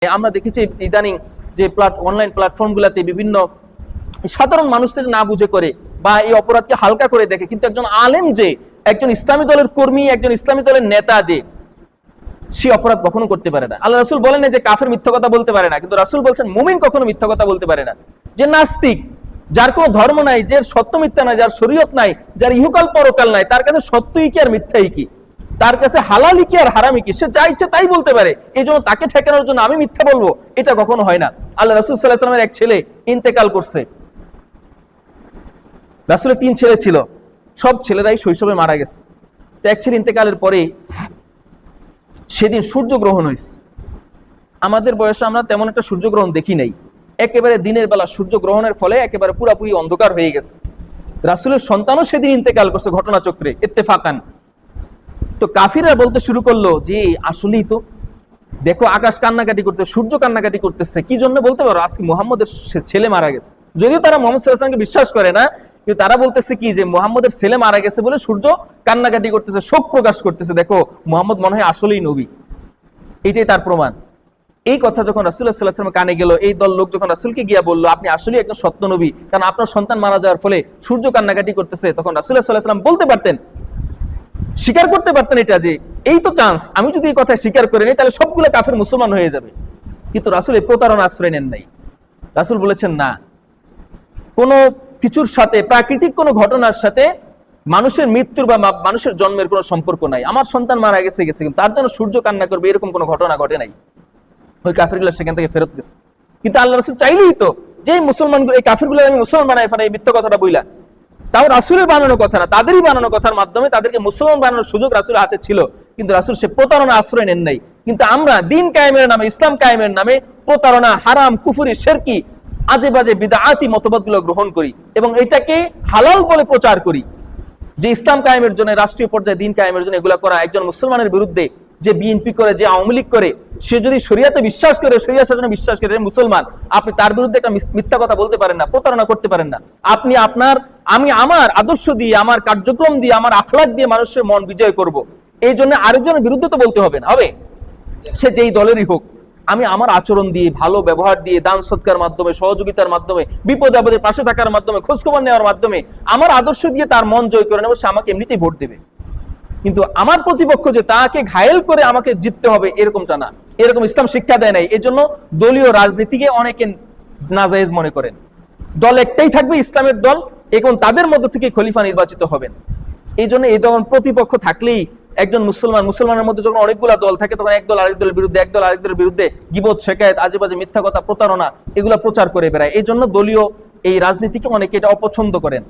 আমরা দেখেছি ইদানিং যে অনলাইন প্ল্যাটফর্মগুলোতে বিভিন্ন সাধারণ মানুষদের না বুঝে করে বা এই অপরাধকে হালকা করে দেখে, কিন্তু একজন আলেম যে একজন ইসলামী দলের কর্মী, একজন ইসলামী দলের নেতা যে সে অপরাধ কখনো করতে পারে না। আল্লাহ রাসূল বলেন না যে কাফের মিথ্যা কথা বলতে পারে না, কিন্তু রাসূল বলছেন মুমিন কখনো মিথ্যা কথা বলতে পারে না। যে নাস্তিক, যার কোনো ধর্ম নাই, যে সত্য মিথ্যা নাই, যার শরীয়ত নাই, যার ইহকাল পরকাল নাই, তার কাছে সত্যই কি আর মিথ্যাই কি, তার কাছে হালালি কি আর হারামি কি, সে যা ইচ্ছে তাই বলতে পারে। এই জন্য তাকে ঠেকানোর জন্য আমি মিথ্যা বলবো, এটা কখনো হয় না। আল্লাহ রাসূল সাল্লাল্লাহু আলাইহি ওয়াসাল্লামের এক ছেলে ইন্তেকাল করছে। রাসূলের 3 ছেলে ছিল, সব ছেলেরাই শৈশবে মারা গেছে। তো এক ছেলে ইন্তেকালের পরে সেদিন সূর্যগ্রহণ হয়েছে। আমাদের বয়সে আমরা তেমন একটা সূর্যগ্রহণ দেখি নাই। একেবারে দিনের বেলা সূর্যগ্রহণের ফলে একেবারে পুরাপুরি অন্ধকার হয়ে গেছে। রাসূলের সন্তানও সেদিন ইন্তেকাল করছে ঘটনাচক্রে ইত্তেফাকান। তো কাফিররা বলতে শুরু করলো যে আসলেই তো দেখো, আকাশ কান্নাকাটি করতে, সূর্য কান্নাকাটি করতেছে। কি জন্য বলতে পারো? আজকে মুহাম্মদের ছেলে মারা গেছে। যদিও তারা মুহাম্মদ সাল্লাল্লাহু আলাইহি ওয়াসাল্লামকে বিশ্বাস করে না, কিন্তু তারা বলতেছে কি যে মুহাম্মদের ছেলে মারা গেছে বলে সূর্য কান্নাকাটি করতেছে, শোক প্রকাশ করতেছে। দেখো, মুহাম্মদ মনে হয় আসলেই নবী। এইটাই তার প্রমাণ। এই কথা যখন রাসূলুল্লাহ সাল্লাল্লাহু আলাইহি ওয়াসাল্লাম কানে গেল, এই দল লোক যখন রাসূলকে গিয়া বলল আপনি আসলেই একজন সত্য নবী, কারণ আপনার সন্তান মারা যাওয়ার ফলে সূর্য কান্নাকাটি করতেছে, তখন রাসূলুল্লাহ সাল্লাল্লাহু আলাইহি ওয়াসাল্লাম বলতে পারতেন, স্বীকার করতে পারতেন এটা যে এই তো চান্স, আমি যদি এই কথা স্বীকার করে নিই তাহলে সবগুলো কাফের মুসলমান হয়ে যাবে। কিন্তু রাসূল এই প্রতারণা আশ্রয় নেন নাই। রাসূল বলেছেন না, কোনো কিছুর সাথে, প্রাকৃতিক কোনো ঘটনার সাথে মানুষের মৃত্যুর বা মানুষের জন্মের কোনো সম্পর্ক নাই। আমার সন্তান মারা গেছে কিন্তু তার জন্য সূর্য কান্না করবে, এরকম কোনো ঘটনা ঘটে নাই। ওই কাফেরগুলো সেখান থেকে ফেরত গেছে। কিন্তু আল্লাহ রাসূল চাইলেই তো যে মুসলমানগুলো, এই কাফেরগুলো আমি মুসলমান বানাই ফেলে, এই মিথ্যা কথাটা বইলা, তাও রাসূলের বানানো কথা না, তাদেরই বানানো কথার মাধ্যমে তাদেরকে মুসলমান বানানোর সুযোগ রাসূলের হাতে ছিল, কিন্তু রাসূল সে প্রতারণা আশ্রয় নেন নাই। কিন্তু আমরা দিন কায়েমের নামে, ইসলাম কায়েমের নামে প্রতারণা, হারাম, কুফরি, শিরকি, আজে বাজে বিদআতি মতবাদগুলো গ্রহণ করি এবং এটাকে হালাল বলে প্রচার করি। যে ইসলাম কায়েমের জন্য, রাষ্ট্রীয় পর্যায়ে দিন কায়েমের জন্য এগুলা করা একজন মুসলমানের বিরুদ্ধে, যে বিএনপি করে, যে আওয়ামী লীগ করে, সে যদি শরিয়াতে বিশ্বাস করে, শরিয়া শাসনে বিশ্বাস করে মুসলমান, আপনি তার বিরুদ্ধে একটা মিথ্যা কথা বলতে পারেন না, প্রতারণা করতে পারেন না। আপনি আমি আমার আদর্শ দিয়ে, আমার কার্যক্রম দিয়ে, আমার আখলাক দিয়ে মানুষের মন বিজয় করব, এই জন্য আরেকজনের বিরুদ্ধে তো বলতে হবে না, হবে সে যেই দলেরই হোক। আমি আমার আচরণ দিয়ে, ভালো ব্যবহার দিয়ে, দান সৎকার মাধ্যমে, সহযোগিতার মাধ্যমে, বিপদ আপদে পাশে থাকার মাধ্যমে, খোঁজখবর নেওয়ার মাধ্যমে, আমার আদর্শ দিয়ে তার মন জয় করে নেব, সে আমাকে এমনিতেই ভোট দেবে। কিন্তু আমার প্রতিপক্ষ যে তাকে ঘায়েল করে আমাকে জিততে হবে, এরকমটা না, এরকম ইসলাম শিক্ষা দেয় নাই। এই জন্য দলীয় রাজনীতিকে অনেকে নাজায়েজ মনে করেন। দল একটাই থাকবে, ইসলামের দল, এখন তাদের মধ্য থেকে খলিফা নির্বাচিত হবেন। এই জন্য এই ধরনের প্রতিপক্ষ থাকলেই একজন মুসলমানের মধ্যে যখন অনেকগুলা দল থাকে, তখন এক দল আরেক দলের বিরুদ্ধে, এক দল আরেক দলের বিরুদ্ধে গীবত, শেকায়েত, আজেবাজে মিথ্যা কথা, প্রতারণা, এগুলা প্রচার করে বেড়ায়। এই জন্য দলীয় এই রাজনীতিকে অনেকে এটা অপছন্দ করেন।